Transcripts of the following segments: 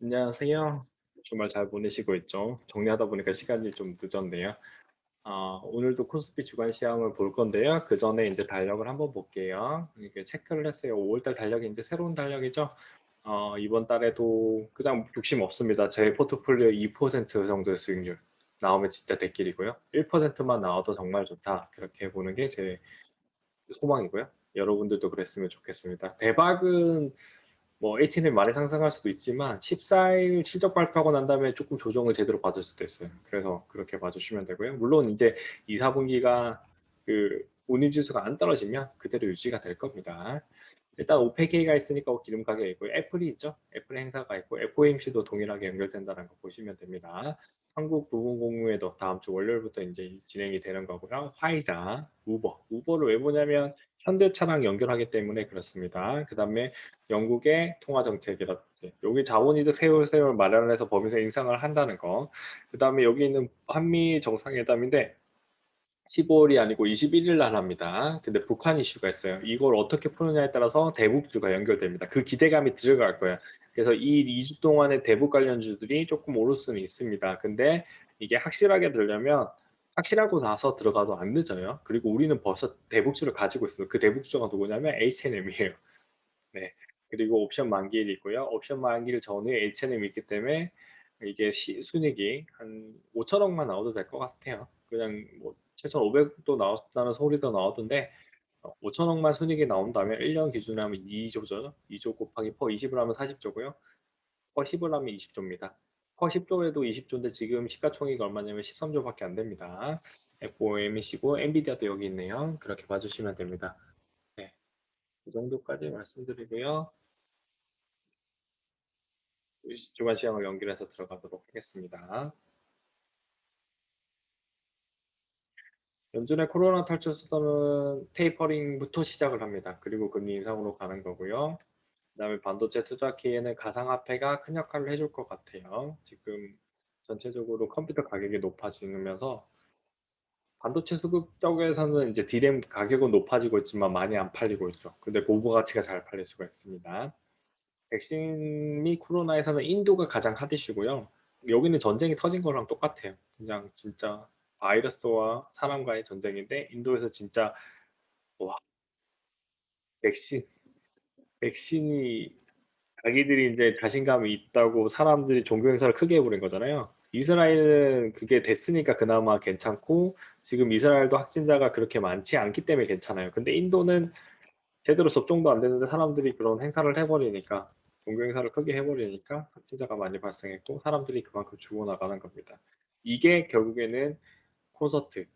안녕하세요. 주말 잘 보내시고 있죠? 정리하다 보니까 시간이 좀 늦었네요. 오늘도 코스피 주간 시황을 볼 건데요. 그 전에 이제 달력을 한번 볼게요. 이게 체크를 했어요. 5월달 달력이 이제 새로운 달력이죠. 이번 달에도 그냥 욕심 없습니다. 제 포트폴리오 2% 정도의 수익률 나오면 진짜 대길이고요. 1%만 나와도 정말 좋다. 그렇게 보는 게 제 소망이고요. 여러분들도 그랬으면 좋겠습니다. 대박은 뭐 H는 많이 상승할 수도 있지만 14일 실적 발표하고 난 다음에 조금 조정을 제대로 받을 수도 있어요. 그래서 그렇게 봐주시면 되고요. 물론 이제 2, 4분기가 그 운임 지수가 안 떨어지면 그대로 유지가 될 겁니다. 일단 오페이가 있으니까 기름 가격이 있고 애플이 있죠. 애플 행사가 있고 FOMC도 동일하게 연결된다는 거 보시면 됩니다. 한국 부분 공유에도 다음 주 월요일부터 이제 진행이 되는 거고요. 화이자, 우버를 왜 보냐면 현대차랑 연결하기 때문에 그렇습니다. 그 다음에 영국의 통화 정책이라든지 여기 자본이득 세율 마련을 해서 법인세 인상을 한다는 거. 그 다음에 여기 있는 한미 정상회담인데 15일이 아니고 21일 날 합니다. 근데 북한 이슈가 있어요. 이걸 어떻게 푸느냐에 따라서 대북주가 연결됩니다. 그 기대감이 들어갈 거예요. 그래서 이 2주 동안의 대북 관련주들이 조금 오를 수는 있습니다. 근데 이게 확실하게 되려면 확실하고 나서 들어가도 안 늦어요. 그리고 우리는 벌써 대북주를 가지고 있어요. 그 대북주가 누구냐면 H&M이에요. 네. 그리고 옵션 만기일이 있고요. 옵션 만기일 전후에 H&M이 있기 때문에 이게 순이익이 한 5천억만 나와도 될 것 같아요. 그냥 뭐 7,500도 나왔다는 소리도 나오던데 5천억만 순이익이 나온다면 1년 기준으로 하면 2조죠. 2조 곱하기 퍼 20을 하면 40조고요. 퍼 10을 하면 20조입니다. 퍼 10조에도 20조인데 지금 시가총액이 얼마냐면 13조밖에 안 됩니다. FOMC고 엔비디아도 여기 있네요. 그렇게 봐주시면 됩니다. 네. 이 정도까지 말씀드리고요. 주간 시황을 연결해서 들어가도록 하겠습니다. 연준의 코로나 탈출 수단은 테이퍼링부터 시작을 합니다. 그리고 금리 인상으로 가는 거고요. 그다음에 반도체 투자 기에는 가상화폐가 큰 역할을 해줄 것 같아요. 지금 전체적으로 컴퓨터 가격이 높아지면서 반도체 수급 쪽에서는 이제 디램 가격은 높아지고 있지만 많이 안 팔리고 있죠. 근데 고부 가치가 잘 팔릴 수가 있습니다. 백신 및 코로나에서는 인도가 가장 핫 이슈고요. 여기는 전쟁이 터진 거랑 똑같아요. 그냥 진짜 바이러스와 사람과의 전쟁인데 인도에서 진짜 와 백신 백신이 자기들이 이제 자신감이 있다고 사람들이 종교 행사를 크게 해버린 거잖아요. 이스라엘은 그게 됐으니까 그나마 괜찮고 지금 이스라엘도 확진자가 그렇게 많지 않기 때문에 괜찮아요. 근데 인도는 제대로 접종도 안 되는데 사람들이 그런 행사를 해버리니까 종교 행사를 크게 해버리니까 확진자가 많이 발생했고 사람들이 그만큼 죽어나가는 겁니다. 이게 결국에는 콘서트,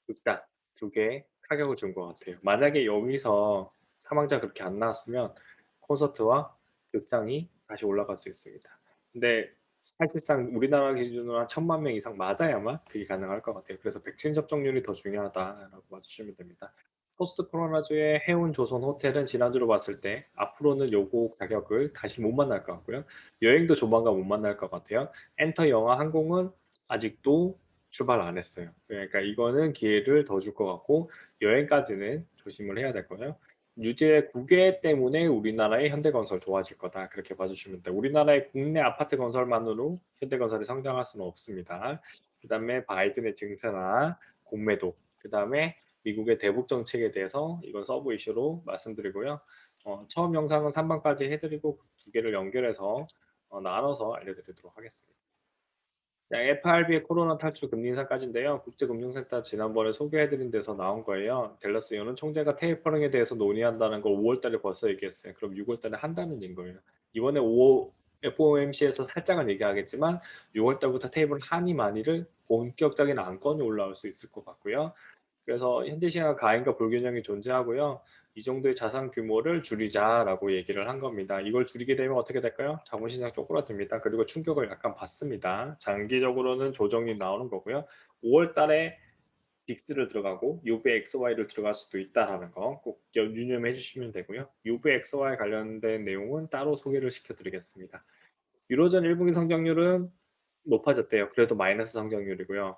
극단 두 개에 타격을 준 것 같아요. 만약에 여기서 사망자 그렇게 안 나왔으면 콘서트와 극장이 다시 올라갈 수 있습니다. 근데 사실상 우리나라 기준으로 한 1,000만 명 이상 맞아야만 그게 가능할 것 같아요. 그래서 백신 접종률이 더 중요하다라고 봐주시면 됩니다. 포스트 코로나주의 해운 조선 호텔은 지난주로 봤을 때 앞으로는 요거 가격을 다시 못 만날 것 같고요. 여행도 조만간 못 만날 것 같아요. 엔터 영화 항공은 아직도 출발 안 했어요. 그러니까 이거는 기회를 더 줄 것 같고 여행까지는 조심을 해야 될 거예요. 뉴제 국외 때문에 우리나라의 현대건설 좋아질 거다. 그렇게 봐주시면 돼요. 우리나라의 국내 아파트 건설만으로 현대건설이 성장할 수는 없습니다. 그 다음에 바이든의 증세나 공매도, 그 다음에 미국의 대북 정책에 대해서 이건 서브 이슈로 말씀드리고요. 처음 영상은 3번까지 해드리고 두 개를 연결해서 나눠서 알려드리도록 하겠습니다. FRB의 코로나 탈출 금리 인상까지인데요. 국제금융센터 지난번에 소개해드린 데서 나온 거예요. 댈러스 연은 총재가 테이퍼링에 대해서 논의한다는 걸 5월 달에 벌써 얘기했어요. 그럼 6월 달에 한다는 얘기인 거예요. 이번에 FOMC에서 살짝은 얘기하겠지만 6월 달부터 테이블 한이 많이를 본격적인 안건이 올라올 수 있을 것 같고요. 그래서 현재 시장 가행과 불균형이 존재하고요. 이 정도의 자산 규모를 줄이자라고 얘기를 한 겁니다. 이걸 줄이게 되면 어떻게 될까요? 자본시장 쪼그라듭니다. 그리고 충격을 약간 받습니다. 장기적으로는 조정이 나오는 거고요. 5월 달에 빅스를 들어가고 UVXY를 들어갈 수도 있다라는 거 꼭 유념해 주시면 되고요. UVXY 관련된 내용은 따로 소개를 시켜드리겠습니다. 유로존 1분기 성장률은 높아졌대요. 그래도 마이너스 성장률이고요.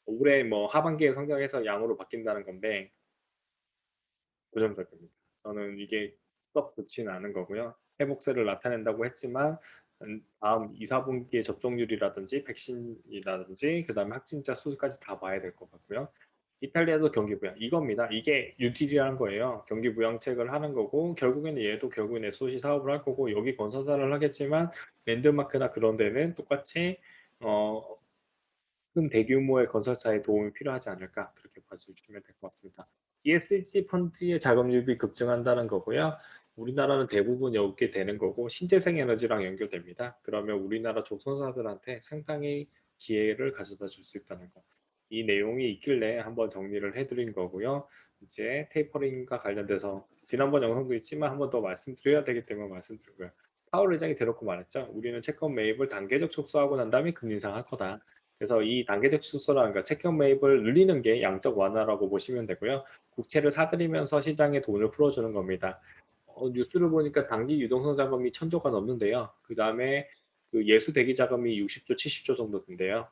올해 뭐 하반기에 성장해서 양으로 바뀐다는 건데 부정적입니다. 저는 이게 썩 좋지는 않은 거고요. 회복세를 나타낸다고 했지만 다음 2-4분기의 접종률이라든지 백신이라든지 그다음에 확진자 수까지 다 봐야 될 것 같고요. 이탈리아도 경기 부양 이겁니다. 이게 뉴딜이라는 거예요. 경기 부양책을 하는 거고 결국에는 얘도 결국엔 SOC 사업을 할 거고 여기 건설사를 하겠지만 랜드마크나 그런 데는 똑같이 어 큰 대규모의 건설사의 도움이 필요하지 않을까 그렇게 봐주시면 될 것 같습니다. ESG 펀드의 자금률이 급증한다는 거고요. 우리나라는 대부분 여기에 되는 거고 신재생 에너지랑 연결됩니다. 그러면 우리나라 조선사들한테 상당히 기회를 가져다 줄 수 있다는 거. 이 내용이 있길래 한번 정리를 해드린 거고요. 이제 테이퍼링과 관련돼서 지난번 영상도 있지만 한번 더 말씀드려야 되기 때문에 말씀드리고요. 파월 의장이 대놓고 말했죠. 우리는 채권 매입을 단계적 축소하고 난 다음에 금리 인상할 거다. 그래서 이 단계적 축소라는 거 채권 매입을 늘리는 게 양적 완화라고 보시면 되고요. 국채를 사들이면서 시장에 돈을 풀어주는 겁니다. 뉴스를 보니까 단기 유동성 자금이 1,000조가 넘는데요. 그다음에 그 예수 대기 자금이 60조, 70조 정도 된대요.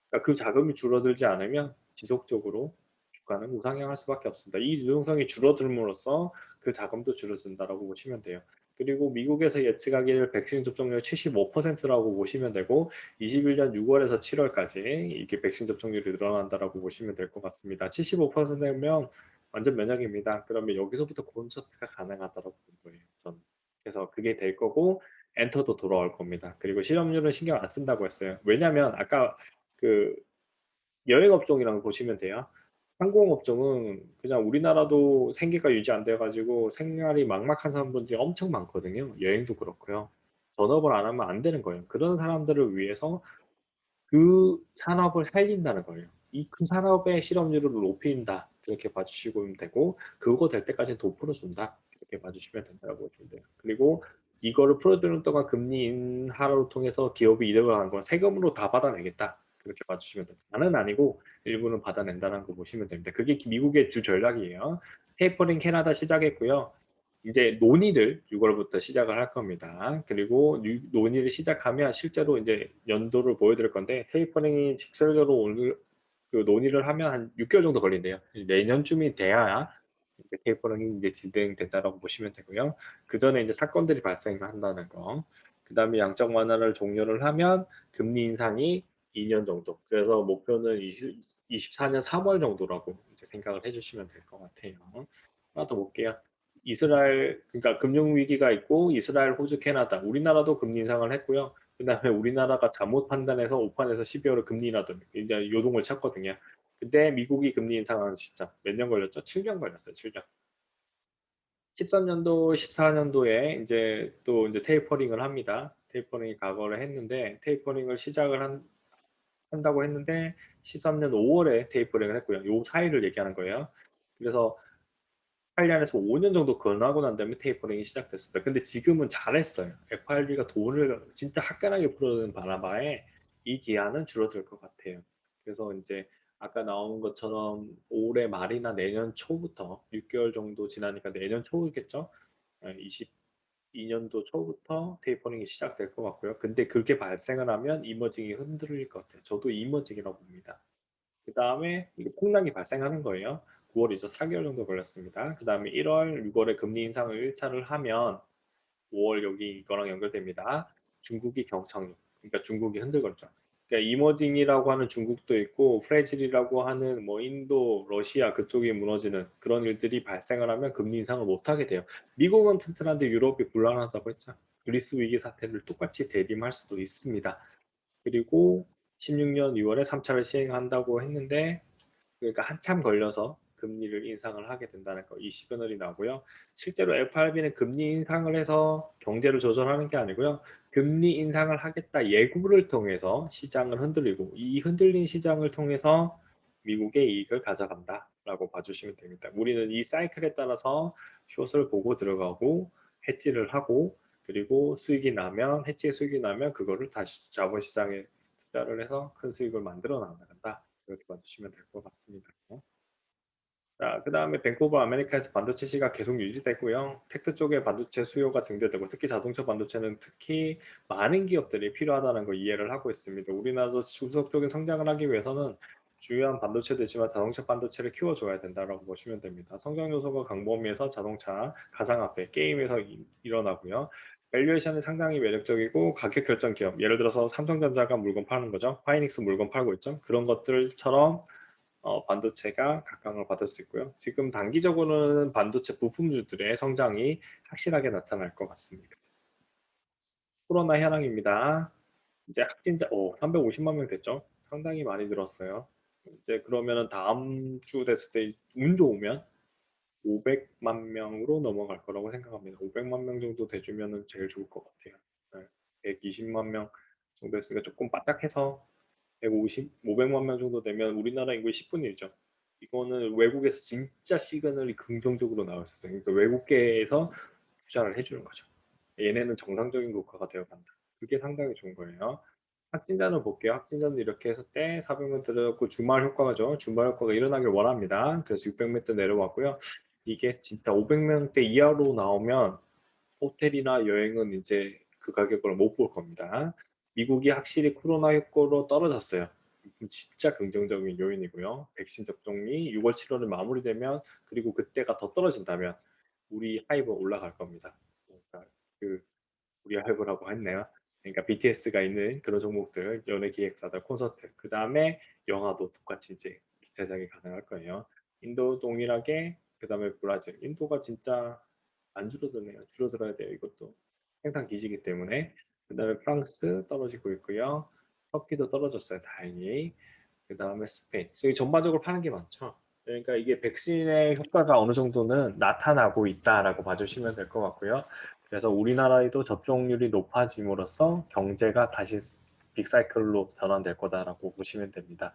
그러니까 그 자금이 줄어들지 않으면 지속적으로 주가는 우상향할 수밖에 없습니다. 이 유동성이 줄어들므로써 그 자금도 줄어든다라고 보시면 돼요. 그리고 미국에서 예측하기를 백신 접종률 75%라고 보시면 되고 21년 6월에서 7월까지 이게 백신 접종률이 늘어난다라고 보시면 될 것 같습니다. 75%면 완전 면역입니다. 그러면 여기서부터 콘서트가 가능하다고 보는 거예요. 저는. 그래서 그게 될 거고 엔터도 돌아올 겁니다. 그리고 실업률은 신경 안 쓴다고 했어요. 왜냐하면 아까 그 여행업종이랑 보시면 돼요. 항공업종은 그냥 우리나라도 생계가 유지 안 돼가지고 생활이 막막한 사람들이 엄청 많거든요. 여행도 그렇고요. 전업을 안 하면 안 되는 거예요. 그런 사람들을 위해서 그 산업을 살린다는 거예요. 이 그 산업의 실업률을 높인다. 그렇게 봐주시면 되고 그거 될 때까지 돈 풀어준다. 이렇게 봐주시면 된다고 보시면 돼요. 그리고 이거를 풀어주는 동안 금리 인하를 통해서 기업이 이득을 하는 건 세금으로 다 받아내겠다. 그렇게 봐주시면 돼요. 다는 아니고 일부는 받아낸다는 거 보시면 됩니다. 그게 미국의 주 전략이에요. 테이퍼링 캐나다 시작했고요. 이제 논의를 6월부터 시작을 할 겁니다. 그리고 논의를 시작하면 실제로 이제 연도를 보여드릴 건데 테이퍼링이 직설적으로 오늘 그 논의를 하면 한 6개월 정도 걸린대요. 내년쯤이 돼야 이제 테이퍼링이 이제 진행된다라고 보시면 되고요. 그 전에 이제 사건들이 발생한다는 거. 그 다음에 양적 완화를 종료를 하면 금리 인상이 2년 정도. 그래서 목표는 24년 3월 정도라고 이제 생각을 해주시면 될 것 같아요. 하나 더 볼게요. 이스라엘 그러니까 금융 위기가 있고 이스라엘, 호주, 캐나다, 우리나라도 금리 인상을 했고요. 그다음에 우리나라가 잘못 판단해서 오판에서 12월에 금리 인하도 이제 요동을 쳤거든요. 근데 미국이 금리 인상하는 시점 몇 년 걸렸죠? 7년 걸렸어요. 7년. 13년도, 14년도에 이제 또 이제 테이퍼링을 합니다. 테이퍼링이 각오를 했는데 테이퍼링을 시작을 한다고 했는데 13년 5월에 테이퍼링을 했고요. 요 사이를 얘기하는 거예요. 그래서 8년에서 5년 정도 건너고 난 다음에 테이퍼링이 시작됐습니다. 근데 지금은 잘했어요. FRB가 돈을 진짜 화끈하게 풀어주는 바람에 이 기한은 줄어들 것 같아요. 그래서 이제 아까 나온 것처럼 올해 말이나 내년 초부터 6개월 정도 지나니까 내년 초겠죠? 22년도 초부터 테이퍼링이 시작될 것 같고요. 근데 그게 발생을 하면 이머징이 흔들릴 것 같아요. 저도 이머징이라고 봅니다. 그 다음에 이게 폭락이 발생하는 거예요. 9월이죠. 4개월 정도 걸렸습니다. 그 다음에 1월, 6월에 금리 인상을 1차를 하면 5월 여기 이거랑 연결됩니다. 중국이 경착륙. 그러니까 중국이 흔들거죠. 그러니까 이머징이라고 하는 중국도 있고 프레질이라고 하는 뭐 인도, 러시아 그쪽이 무너지는 그런 일들이 발생을 하면 금리 인상을 못 하게 돼요. 미국은 튼튼한데 유럽이 불안하다고 했죠. 그리스 위기 사태를 똑같이 대림할 수도 있습니다. 그리고 16년 6월에 3차를 시행한다고 했는데 그러니까 한참 걸려서 금리를 인상을 하게 된다는 거, 이 시그널이 나오고요. 실제로 FRB는 금리 인상을 해서 경제를 조절하는 게 아니고요. 금리 인상을 하겠다 예고를 통해서 시장을 흔들리고 이 흔들린 시장을 통해서 미국의 이익을 가져간다라고 봐주시면 됩니다. 우리는 이 사이클에 따라서 숏을 보고 들어가고 해지를 하고 그리고 수익이 나면 해지의 수익이 나면 그거를 다시 자본시장에 투자를 해서 큰 수익을 만들어 나간다. 이렇게 봐주시면 될 것 같습니다. 자, 그 다음에 뱅크 오브 아메리카에서 반도체 시가 계속 유지되고요. 텍트 쪽에 반도체 수요가 증대되고 특히 자동차 반도체는 특히 많은 기업들이 필요하다는 걸 이해를 하고 있습니다. 우리나라도 지속적인 성장을 하기 위해서는 주요한 반도체도 있지만 자동차 반도체를 키워줘야 된다고 보시면 됩니다. 성장 요소가 광범위해서 자동차, 가상화폐, 게임에서 일어나고요. 밸류에이션은 상당히 매력적이고 가격 결정 기업, 예를 들어서 삼성전자가 물건 파는 거죠. 하이닉스 물건 팔고 있죠. 그런 것들처럼 반도체가 각광을 받을 수 있고요. 지금 단기적으로는 반도체 부품주들의 성장이 확실하게 나타날 것 같습니다. 코로나 현황입니다. 이제 확진자 350만 명 됐죠. 상당히 많이 늘었어요. 이제 그러면은 다음 주 됐을 때 운 좋으면 500만 명으로 넘어갈 거라고 생각합니다. 500만 명 정도 돼주면은 제일 좋을 것 같아요. 네. 120만 명 정도 했으니까 조금 바짝해서 150, 500만 명 정도 되면 우리나라 인구의 10분의 1죠. 이거는 외국에서 진짜 시그널이 긍정적으로 나왔었어요. 그러니까 외국계에서 투자를 해주는 거죠. 얘네는 정상적인 국가가 되어간다. 그게 상당히 좋은 거예요. 확진자는 볼게요. 확진자는 이렇게 해서 때 400명 들어갔고 주말 효과죠. 주말 효과가 일어나길 원합니다. 그래서 600명 대 내려왔고요. 이게 진짜 500명대 이하로 나오면 호텔이나 여행은 이제 그 가격을 못 볼 겁니다. 미국이 확실히 코로나 효과로 떨어졌어요. 진짜 긍정적인 요인이고요. 백신 접종이 6월, 7월에 마무리되면 그리고 그때가 더 떨어진다면 우리 하이브 올라갈 겁니다. 그러니까 그 우리 하이브라고 했네요. 그러니까 BTS가 있는 그런 종목들, 연예 기획사들, 콘서트, 그 다음에 영화도 똑같이 이제 제작이 가능할 거예요. 인도 동일하게, 그 다음에 브라질. 인도가 진짜 안 줄어드네요. 줄어들어야 돼요. 이것도 생산 기지이기 때문에. 그 다음에 프랑스 떨어지고 있고요. 터키도 떨어졌어요. 다행히. 그 다음에 스페인. 저희 전반적으로 파는 게 많죠. 그러니까 이게 백신의 효과가 어느 정도는 나타나고 있다라고 봐주시면 될 것 같고요. 그래서 우리나라에도 접종률이 높아짐으로써 경제가 다시 빅사이클로 전환될 거다라고 보시면 됩니다.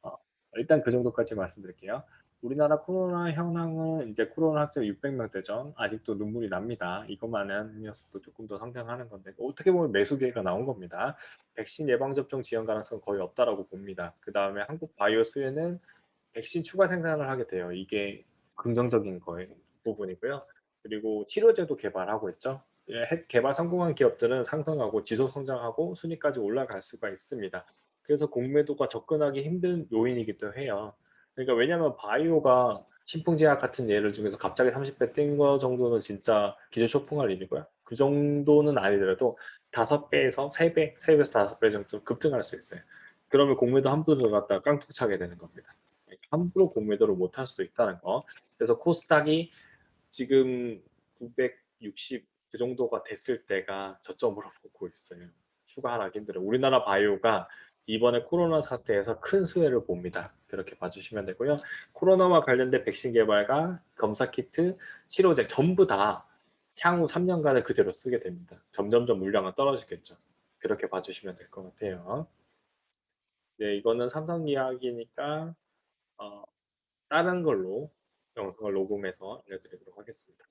어, 일단 그 정도까지 말씀드릴게요. 우리나라 코로나 현황은 이제 코로나 확진 600명대죠. 아직도 눈물이 납니다. 이것만은 녀석도 조금 더 성장하는 건데 어떻게 보면 매수 기회가 나온 겁니다. 백신 예방접종 지연 가능성 거의 없다라고 봅니다. 그 다음에 한국 바이오 수에는 백신 추가 생산을 하게 돼요. 이게 긍정적인 거의 부분이고요. 그리고 치료제도 개발하고 있죠. 예, 개발 성공한 기업들은 상승하고 지속 성장하고 순위까지 올라갈 수가 있습니다. 그래서 공매도가 접근하기 힘든 요인이기도 해요. 그러니까 왜냐하면 바이오가 신풍제약 같은 예를 중에서 갑자기 30배 뛴 거 정도는 진짜 기절 쇼풍할 일이고요. 그 정도는 아니더라도 5배에서 3배, 3배에서 5배 정도 급등할 수 있어요. 그러면 공매도 함부로 들어갔다가 깡통 차게 되는 겁니다. 함부로 공매도를 못할 수도 있다는 거. 그래서 코스닥이 지금 960 그 정도가 됐을 때가 저점으로 보고 있어요. 추가 하락이 힘들어요. 우리나라 바이오가 이번에 코로나 사태에서 큰 수혜를 봅니다. 그렇게 봐주시면 되고요. 코로나와 관련된 백신 개발과 검사 키트, 치료제 전부 다 향후 3년간을 그대로 쓰게 됩니다. 점점점 물량은 떨어지겠죠. 그렇게 봐주시면 될 것 같아요. 네, 이거는 삼성 이야기니까 다른 걸로 영상을 녹음해서 알려드리도록 하겠습니다.